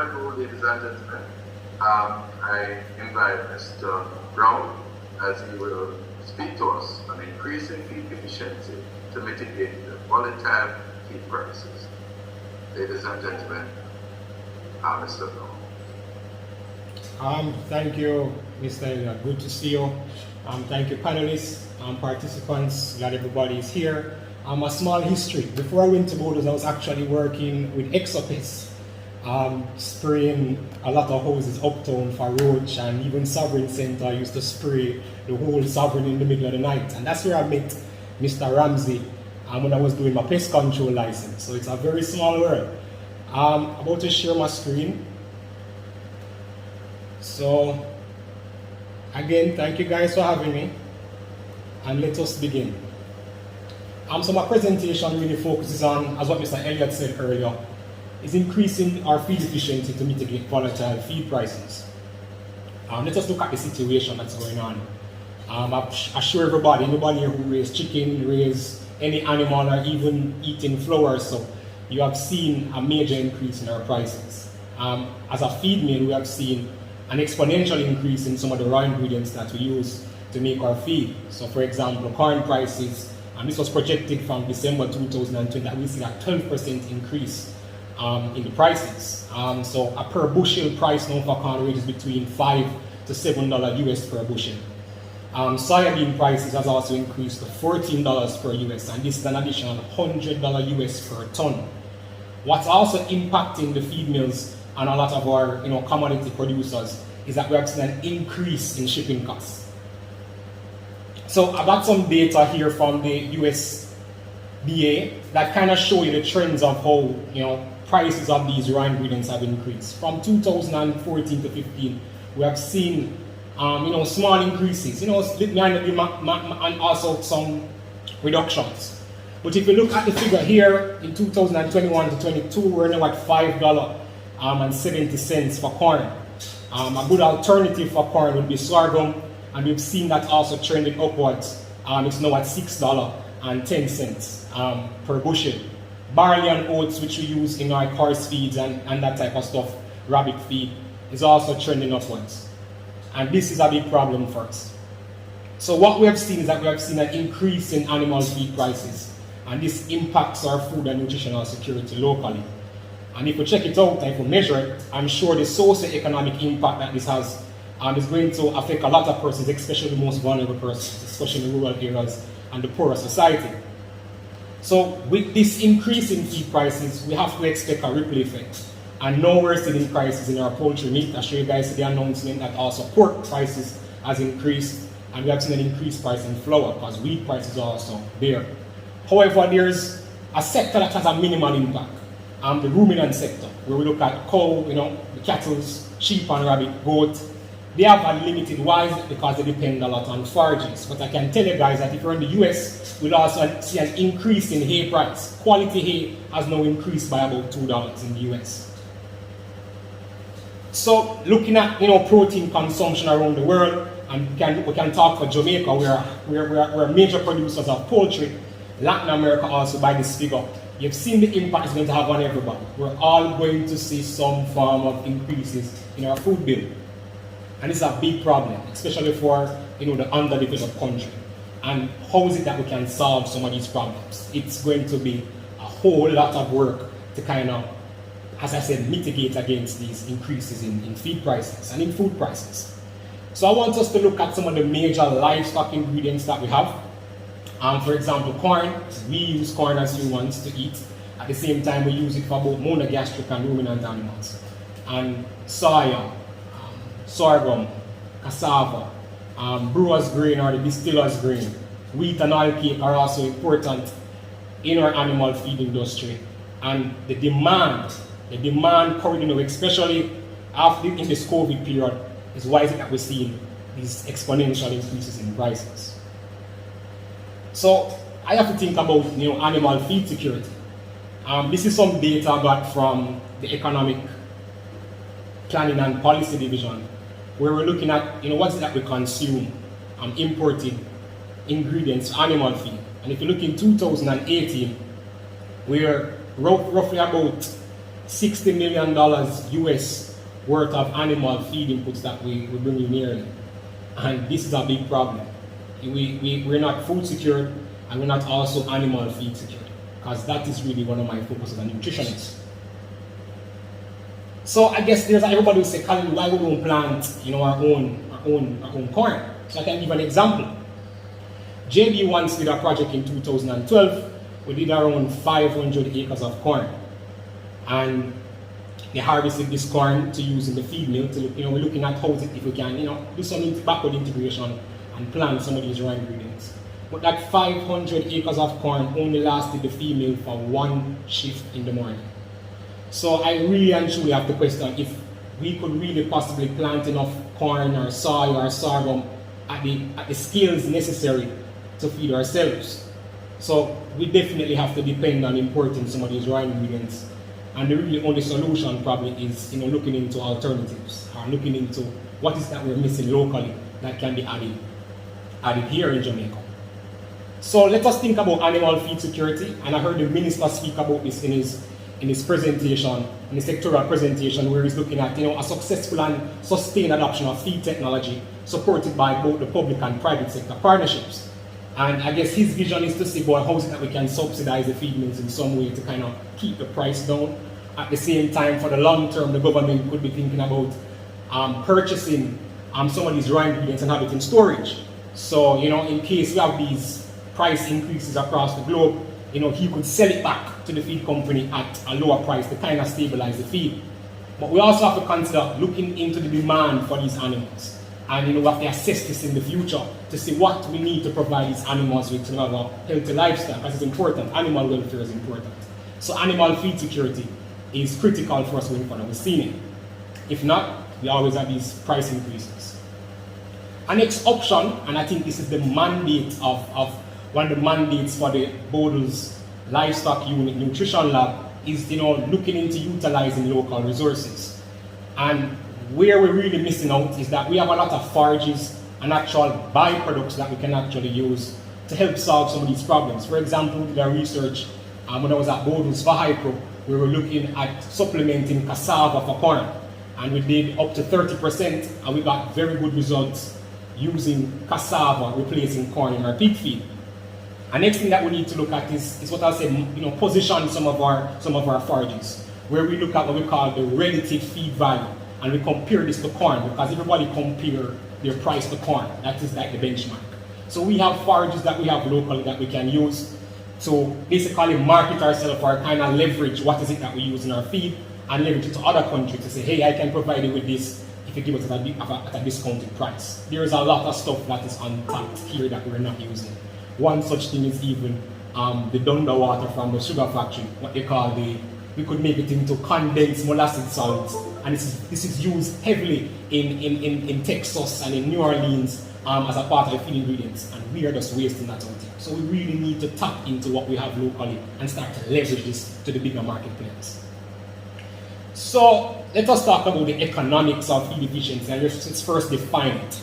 I go, ladies and gentlemen, I invite Mr. Brown as he will speak to us on increasing feed efficiency to mitigate the volatile feed prices. Ladies and gentlemen, Mr. Brown. Thank you, Mr. Elliott. Good to see you. Thank you, panelists, participants. Glad everybody is here. A small history. Before I went to Borders, I was actually working with Exopis, spraying a lot of hoses uptown for roach, and even Sovereign Center used to spray the whole Sovereign in the middle of the night. And that's where I met Mr. Ramsey when I was doing my pest control license. So it's a very small world. I'm about to share my screen. So, again, thank you guys for having me, and let us begin. So my presentation really focuses on, as what Mr. Elliott said earlier, is increasing our feed efficiency to mitigate volatile feed prices. Let us look at the situation that's going on. I'm sure everybody here who raise chicken, raise any animal, or even eating flowers, so you have seen a major increase in our prices. As a feed mill, we have seen an exponential increase in some of the raw ingredients that we use to make our feed. So for example, corn prices, and this was projected from December 2020, that we see a 12% increase in the prices. So a per bushel price now for corn ranges between $5 to $7 US per bushel. Soybean prices has also increased to $14 per US, and this is an additional $100 US per ton. What's also impacting the feed mills and a lot of our commodity producers is that we have seen an increase in shipping costs. So I got some data here from the USDA that kind of show you the trends of how prices of these raw ingredients have increased. From 2014 to 15, we have seen small increases, and also some reductions. But if you look at the figure here, in 2021 to 22, we're now at $5.70 for corn. A good alternative for corn would be sorghum, and we've seen that also trending upwards. It's now at $6.10 per bushel. Barley and oats, which we use in our horse feeds and that type of stuff, rabbit feed, is also trending upwards. And this is a big problem for us. So what we have seen is that we have seen an increase in animal feed prices, and this impacts our food and nutritional security locally. And if we check it out and if we measure it, I'm sure the socio-economic impact that this has is going to affect a lot of persons, especially the most vulnerable persons, especially in the rural areas and the poorer society. So with this increase in feed prices, we have to expect a ripple effect. And now we're seeing prices in our poultry meat. I show you guys the announcement that also pork prices has increased, and we have seen an increased price in flour because wheat prices are also there. However, there's a sector that has a minimal impact. The ruminant sector, where we look at cow, the cattle, sheep and rabbit, goat. They have a limited. Why? Because they depend a lot on forages. But I can tell you guys that if you're in the US, we'll also see an increase in hay price. Quality hay has now increased by about $2 in the US. So looking at protein consumption around the world, and we can talk for Jamaica, we're major producers of poultry. Latin America also by this figure. You've seen the impact it's going to have on everybody. We're all going to see some form of increases in our food bill. And this is a big problem, especially for the underdeveloped country. And how is it that we can solve some of these problems? It's going to be a whole lot of work to kind of, as I said, mitigate against these increases in feed prices and in food prices. So I want us to look at some of the major livestock ingredients that we have. For example, corn. We use corn as humans to eat. At the same time, we use it for both monogastric and ruminant animals. And soya, sorghum, cassava, brewer's grain or the distiller's grain, wheat and oilcake are also important in our animal feed industry. And the demand currently, especially after in this COVID period, is why is it that we're seeing these exponential increases in prices. So I have to think about animal feed security. This is some data I got from the Economic Planning and Policy Division, where we're looking at what's it that we consume, imported ingredients for animal feed. And if you look in 2018, we're roughly about $60 million US worth of animal feed inputs that we bring in yearly. And this is a big problem. We're not food secure, and we're not also animal feed secure, because that is really one of my focuses as a nutritionist. So I guess there's everybody will say, Khalil, why we don't plant our own corn? So I can give an example. JB once did a project in 2012. We did around 500 acres of corn, and they harvested this corn to use in the feed mill. We're looking at how if we can do some backward integration and plant some of these raw ingredients. But that 500 acres of corn only lasted the feed mill for one shift in the morning. So I really and truly have to question if we could really possibly plant enough corn or soy or sorghum at the scales necessary to feed ourselves. So we definitely have to depend on importing some of these raw ingredients. And the really only solution probably is looking into alternatives, or looking into what is that we're missing locally that can be added here in Jamaica. So let us think about animal feed security. And I heard the minister speak about this in his presentation, in his sectoral presentation, where he's looking at a successful and sustained adoption of feed technology supported by both the public and private sector partnerships. And I guess his vision is to see, boy, how is it that we can subsidize the feed mills in some way to kind of keep the price down. At the same time, for the long term, the government could be thinking about purchasing some of these raw ingredients and have it in storage. So, in case we have these price increases across the globe, he could sell it back to the feed company at a lower price to kind of stabilize the feed. But we also have to consider looking into the demand for these animals. And we have to assess this in the future to see what we need to provide these animals with to have a healthy lifestyle, because it's important. Animal welfare is important. So animal feed security is critical for us going forward. We've seen it. If not, we always have these price increases. Our next option, and I think this is the mandate of one of the mandates for the Bodle's Livestock Unit Nutrition Lab, is looking into utilizing local resources. And where we're really missing out is that we have a lot of forages and actual byproducts that we can actually use to help solve some of these problems. For example, we did our research when I was at Bodle's for Hypro, we were looking at supplementing cassava for corn. And we did up to 30%, and we got very good results using cassava replacing corn in our pig feed. And next thing that we need to look at is what I'll say, position some of our forages, where we look at what we call the relative feed value. And we compare this to corn, because everybody compare their price to corn. That is like the benchmark. So we have forages that we have locally that we can use to basically market ourselves or kind of leverage what is it that we use in our feed and leverage it to other countries to say, hey, I can provide you with this if you give it at a discounted price. There is a lot of stuff that is untapped here that we're not using. One such thing is even the dunder water from the sugar factory, what they call we could make it into condensed molasses salts, and this is used heavily in Texas and in New Orleans as a part of the feed ingredients, and we are just wasting that out here. So we really need to tap into what we have locally and start to leverage this to the bigger marketplace. So let us talk about the economics of feed efficiency, and let's first define it.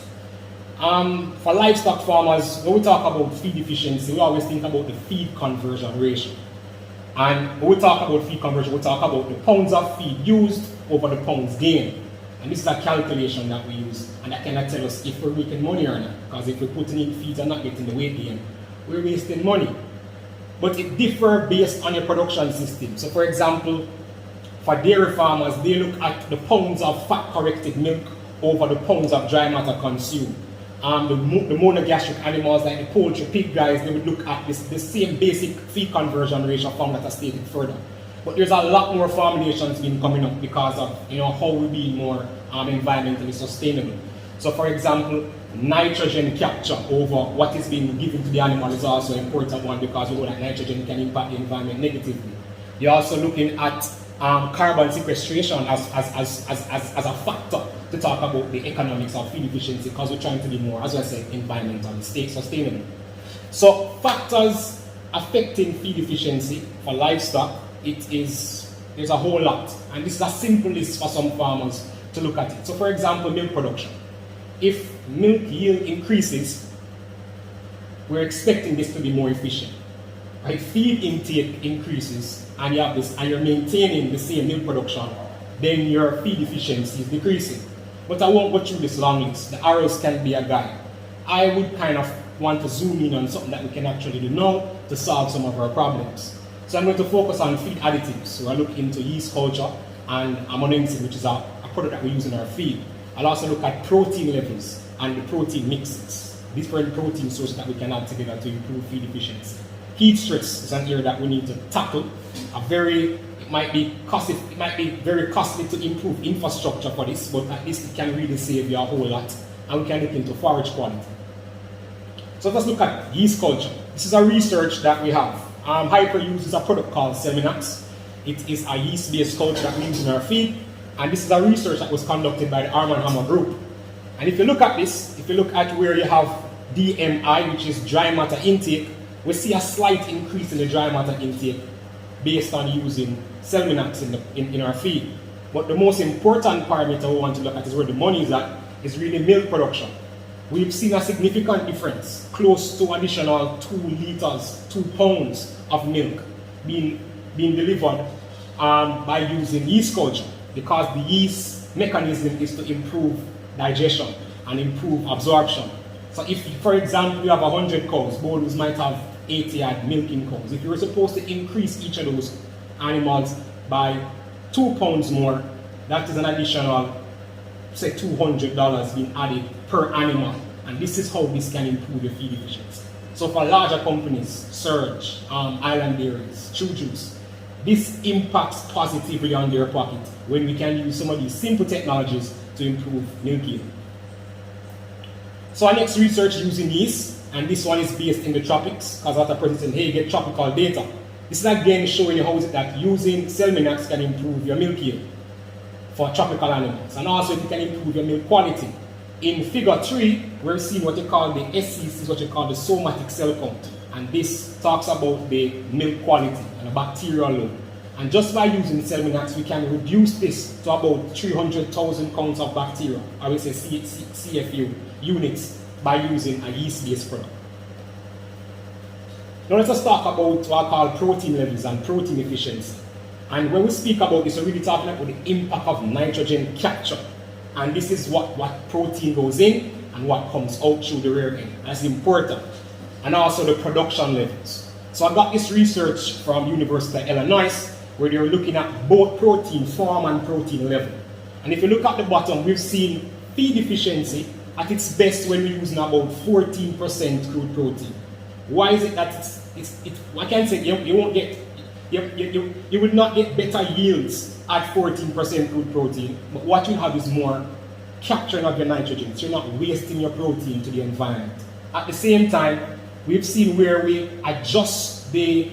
For livestock farmers, when we talk about feed efficiency, we always think about the feed conversion ratio. And when we talk about feed conversion, we talk about the pounds of feed used over the pounds gained. And this is a calculation that we use, and that cannot tell us if we're making money or not. Because if we're putting in feeds and not getting the weight gain, we're wasting money. But it differs based on your production system. So for example, for dairy farmers, they look at the pounds of fat-corrected milk over the pounds of dry matter consumed. The monogastric animals like the poultry, pig guys, they would look at the same basic feed conversion ratio form that I stated further. But there's a lot more formulations been coming up because of how we be more environmentally sustainable. So for example, nitrogen capture over what is being given to the animal is also an important one, because we know that nitrogen can impact the environment negatively. You're also looking at carbon sequestration as a factor to talk about the economics of feed efficiency, because we're trying to be more, as I said, environmentally sustainable. So factors affecting feed efficiency for livestock, there's a whole lot, and this is a simple list for some farmers to look at it. So for example, milk production. If milk yield increases, we're expecting this to be more efficient. Right? Feed intake increases, and you have this, and you're maintaining the same milk production, then your feed efficiency is decreasing. But I won't go through this long list. The arrows can be a guide. I would kind of want to zoom in on something that we can actually do now to solve some of our problems. So I'm going to focus on feed additives. So I look into yeast culture and ammonium, which is a product that we use in our feed. I'll also look at protein levels and the protein mixes, different protein sources that we can add together to improve feed efficiency. Heat stress is an area that we need to tackle. It might be very costly to improve infrastructure for this, but at least it can really save you a whole lot. And we can look into forage quality. So let's look at yeast culture. This is a research that we have. Hyper uses a product called Seminax. It is a yeast-based culture that we use in our feed. And this is a research that was conducted by the R&DD group. And if you look at this, if you look at where you have DMI, which is dry matter intake, we see a slight increase in the dry matter intake based on using Seminax in our feed. But the most important parameter we want to look at is where the money is at, is really milk production. We've seen a significant difference, close to additional 2 liters, 2 pounds of milk being delivered by using yeast culture, because the yeast mechanism is to improve digestion and improve absorption. So if, for example, you have 100 cows, both might have 80 odd milking cows. If you were supposed to increase each of those animals by 2 pounds more, that is an additional, say, $200 being added per animal. And this is how this can improve your feed efficiency. So for larger companies, Surge, Island Dairies, True Juice, this impacts positively on their pocket when we can use some of these simple technologies to improve milk yield. So our next research using yeast, and this one is based in the tropics, because at the present, hey, you get tropical data. This is again showing you how is it that using Seminax can improve your milk yield for tropical animals, and also it can improve your milk quality. In figure 3, we're seeing what you call the SCC, what you call the somatic cell count, and this talks about the milk quality and the bacterial load. And just by using Seminax, we can reduce this to about 300,000 counts of bacteria, I would say CFU units, by using a yeast-based product. Now let us talk about what I call protein levels and protein efficiency. And when we speak about this, we're really talking about the impact of nitrogen capture. And this is what protein goes in and what comes out through the rear end. That's important. And also the production levels. So I got this research from University of Illinois, where they're looking at both protein form and protein level. And if you look at the bottom, we've seen feed efficiency at its best when we're using about 14% crude protein. Why is it that I can't say you won't get, you will not get better yields at 14% crude protein, but what you have is more capturing of your nitrogen, so you're not wasting your protein to the environment. At the same time, we've seen where we adjust the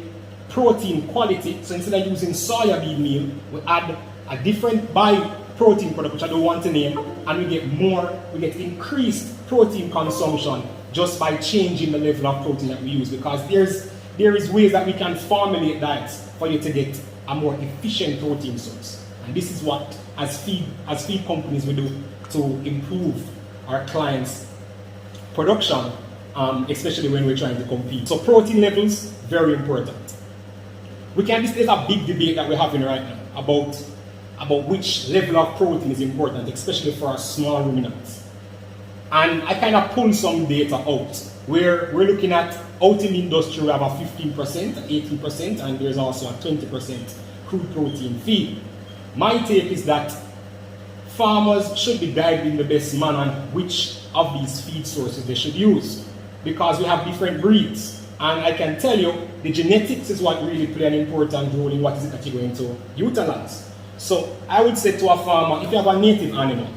protein quality, so instead of using soya bean meal, we add a different protein product, which I don't want to name, and we get increased protein consumption just by changing the level of protein that we use, because there is ways that we can formulate diets for you to get a more efficient protein source. And this is what, as feed companies, we do to improve our clients' production, especially when we're trying to compete. So protein levels, very important. This is a big debate that we're having right now about which level of protein is important, especially for our small ruminants. And I kind of pulled some data out where we're looking at out in the industry we have a 15%, 18%, and there's also a 20% crude protein feed. My take is that farmers should be guided in the best manner on which of these feed sources they should use, because we have different breeds. And I can tell you, the genetics is what really play an important role in what is it that you're going to utilize. So I would say to a farmer, if you have a native animal,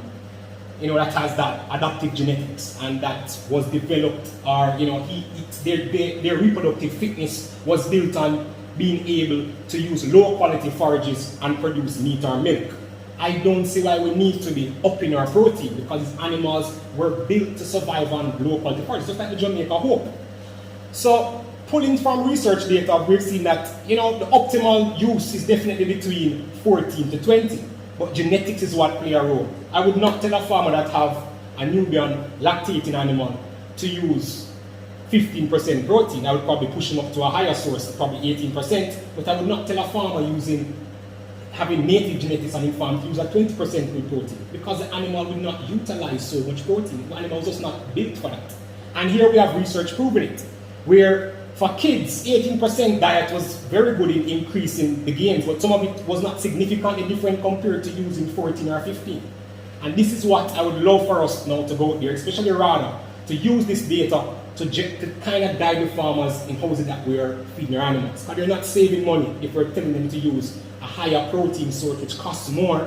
that has that adaptive genetics and that was developed, or their reproductive fitness was built on being able to use low quality forages and produce meat or milk, I don't see why we need to be upping our protein, because these animals were built to survive on low quality forages, just like the Jamaica Hope. So pulling from research data, we've seen that the optimal use is definitely between 14 to 20. But genetics is what play a role. I would not tell a farmer that have a newborn lactating animal to use 15% protein, I would probably push them up to a higher source, probably 18%, but I would not tell a farmer having native genetics on his farm to use a 20% whey protein, because the animal will not utilize so much protein. The animal is just not built for that. And here we have research proving it, where for kids, 18% diet was very good in increasing the gains, but some of it was not significantly different compared to using 14 or 15. And this is what I would love for us now to go out there, especially rather, to use this data to kind of guide the farmers in how is it that we're feeding our animals. Because they're not saving money if we're telling them to use a higher protein source which costs more,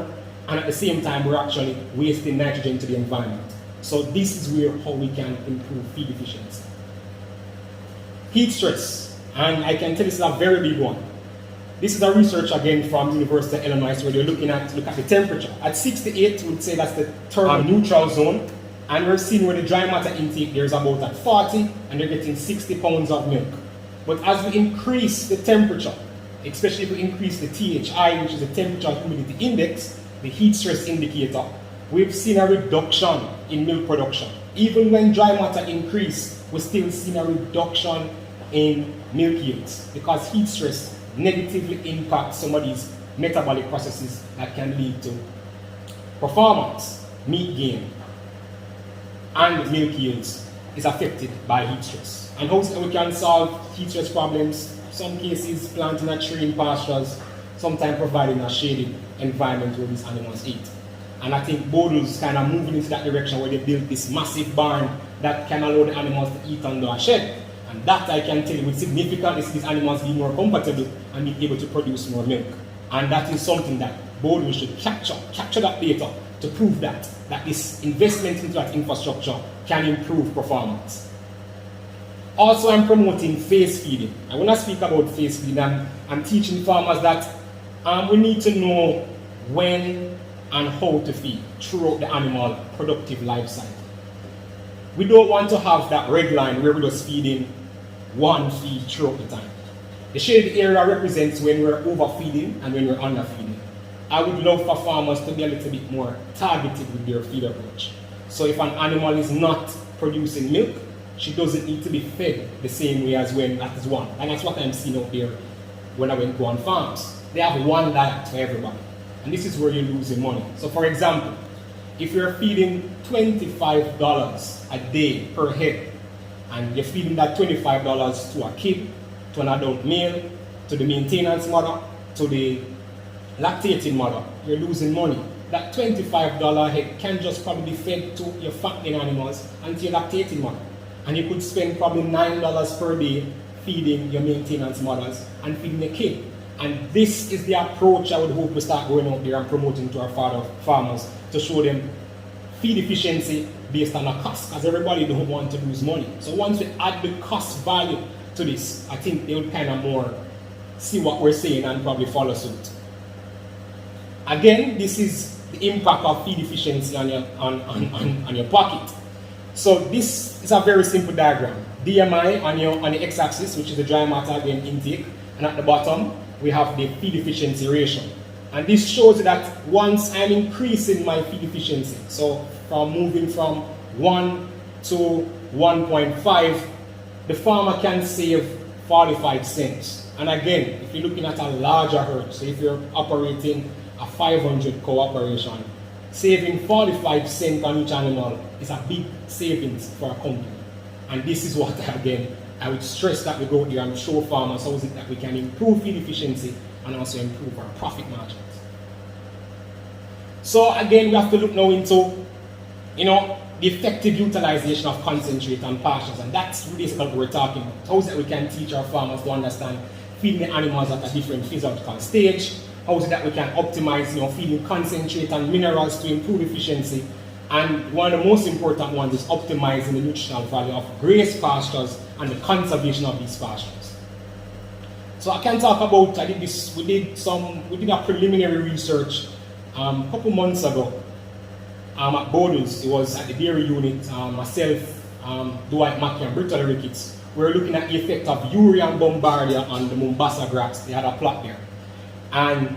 and at the same time we're actually wasting nitrogen to the environment. So this is how we can improve feed efficiency. Heat stress, and I can tell this is a very big one. This is a research again from University of Illinois where they're looking at the temperature. At 68, we would say that's the term neutral zone, and we're seeing where the dry matter intake there is about at 40, and they're getting 60 pounds of milk. But as we increase the temperature, especially if we increase the THI, which is the temperature humidity index, the heat stress indicator, we've seen a reduction in milk production. Even when dry matter increase, we're still seeing a reduction in milk yields because heat stress negatively impacts some of these metabolic processes that can lead to performance, meat gain, and milk yields is affected by heat stress. And how we can solve heat stress problems? Some cases planting a tree in pastures, sometimes providing a shaded environment where these animals eat. And I think Boodle's kind of moving into that direction where they built this massive barn that can allow the animals to eat under a shed. And that I can tell you with significantly these animals be more comfortable and be able to produce more milk. And that is something that Boodle should capture that data to prove that this investment into that infrastructure can improve performance. Also, I'm promoting phase feeding. I want to speak about phase feeding. I'm teaching farmers that we need to know when and how to feed throughout the animal productive life cycle. We don't want to have that red line where we're just feeding one feed throughout the time. The shaded area represents when we're overfeeding and when we're underfeeding. I would love for farmers to be a little bit more targeted with their feed approach. So if an animal is not producing milk, she doesn't need to be fed the same way as when that is one. And that's what I'm seeing out there when I went to go on farms. They have one diet for everybody. And this is where you're losing money. So for example, if you're feeding $25 a day per head, and you're feeding that $25 to a kid, to an adult male, to the maintenance mother, to the lactating mother, you're losing money. That $25 head can just probably be fed to your fattening animals and to your lactating mother. And you could spend probably $9 per day feeding your maintenance mothers and feeding the kid. And this is the approach I would hope to start going out there and promoting to our farmers to show them feed efficiency based on a cost, because everybody don't want to lose money. So once we add the cost value to this, I think they will kind of more see what we're saying and probably follow suit. Again, this is the impact of feed efficiency on your pocket. So this is a very simple diagram. DMI on the x-axis, which is the dry matter again intake, and at the bottom we have the feed efficiency ratio. And this shows that once I'm increasing my feed efficiency, so from moving from 1 to 1.5, the farmer can save 45 cents. And again, if you're looking at a larger herd, so if you're operating a 500 cow operation, saving 45 cents on each animal is a big savings for a company. And this is what, again, I would stress that we go there and show farmers how is it that we can improve feed efficiency and also improve our profit margins. So again, we have to look now into, the effective utilization of concentrate and pastures, and that's basically what we're talking about. How is it that we can teach our farmers to understand feeding the animals at a different physiological stage? How is it that we can optimize, feeding concentrate and minerals to improve efficiency? And one of the most important ones is optimizing the nutritional value of grass pastures and the conservation of these pastures. So I can talk about, we did a preliminary research a couple months ago at Boodle's. It was at the dairy unit, myself, Dwight Mackey and Brittany Ricketts. We were looking at the effect of urea and bombardier on the Mombasa grass. They had a plot there. And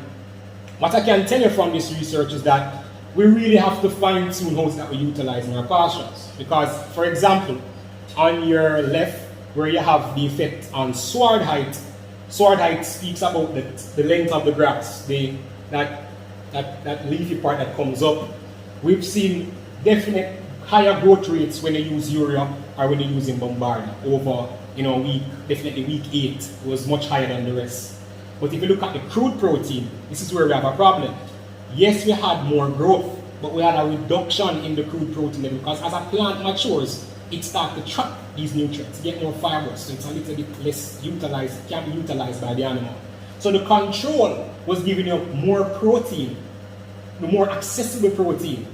what I can tell you from this research is that we really have to fine-tune how that we utilize in our pastures. Because, for example, on your left, where you have the effect on sward height. Sward height speaks about the length of the grass, that leafy part that comes up. We've seen definite higher growth rates when you use urea or when you're using Bombardier. Over, definitely week 8 was much higher than the rest. But if you look at the crude protein, this is where we have a problem. Yes, we had more growth, but we had a reduction in the crude protein level because as a plant matures, it starts to trap these nutrients, get more fibrous, so it's a little bit less utilized, can be utilized by the animal. So the control was giving you more protein, the more accessible protein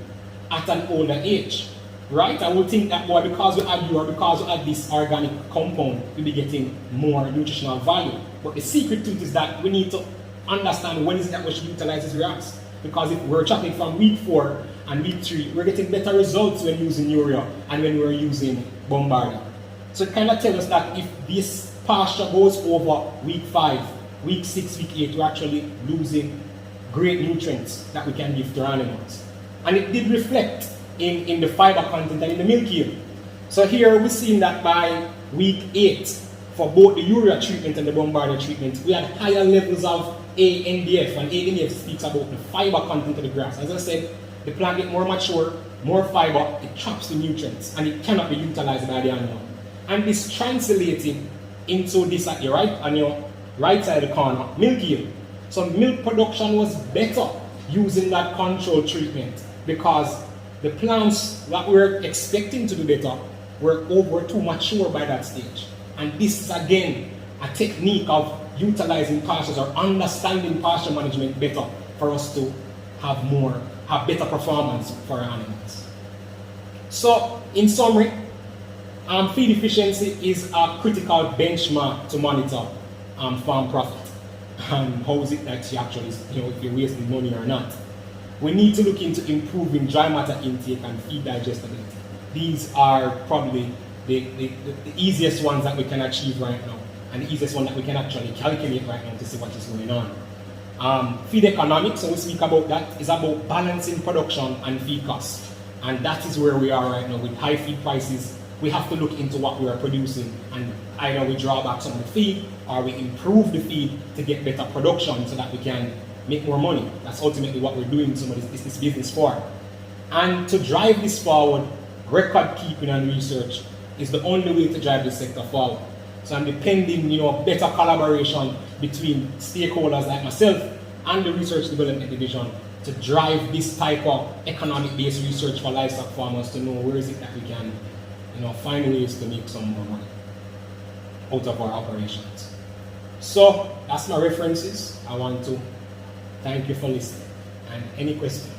at an older age, right? I would think that because we add urea, because we add this organic compound, we'll be getting more nutritional value. But the secret to it is that we need to understand when is it that we should utilize these graphs. Because if we're tracking from week 4 and week 3, we're getting better results when using urea and when we're using Bombardier. So it kind of tells us that if this pasture goes over week 5, week 6, week 8, we're actually losing great nutrients that we can give to our animals. And it did reflect in the fiber content and in the milk yield. So here we're seeing that by week 8, for both the urea treatment and the Bombardier treatment, we had higher levels of ANDF, and ANDF speaks about the fiber content of the grass. As I said, the plant gets more mature, more fiber, it traps the nutrients, and it cannot be utilized by the animal. And this translating into this at your right, on your right side of the corner, milk yield. So milk production was better using that control treatment because the plants that we're expecting to do better were too mature by that stage. And this is again a technique of utilizing pastures or understanding pasture management better for us to have better performance for our animals. So in summary, feed efficiency is a critical benchmark to monitor farm profit. And how is it that you actually, if you're wasting money or not. We need to look into improving dry matter intake and feed digestibility. These are probably the easiest ones that we can achieve right now, and the easiest one that we can actually calculate right now to see what is going on. Feed economics, so we speak about that, is about balancing production and feed costs. And that is where we are right now with high feed prices. We have to look into what we are producing, and either we draw back some of the feed or we improve the feed to get better production so that we can make more money. That's ultimately what we're doing some of this business for. And to drive this forward, record keeping and research is the only way to drive this sector forward. So I'm depending, better collaboration between stakeholders like myself and the Research Development Division to drive this type of economic-based research for livestock farmers to know where is it that we can, find ways to make some more money out of our operations. So that's my references. I want to thank you for listening. And any questions?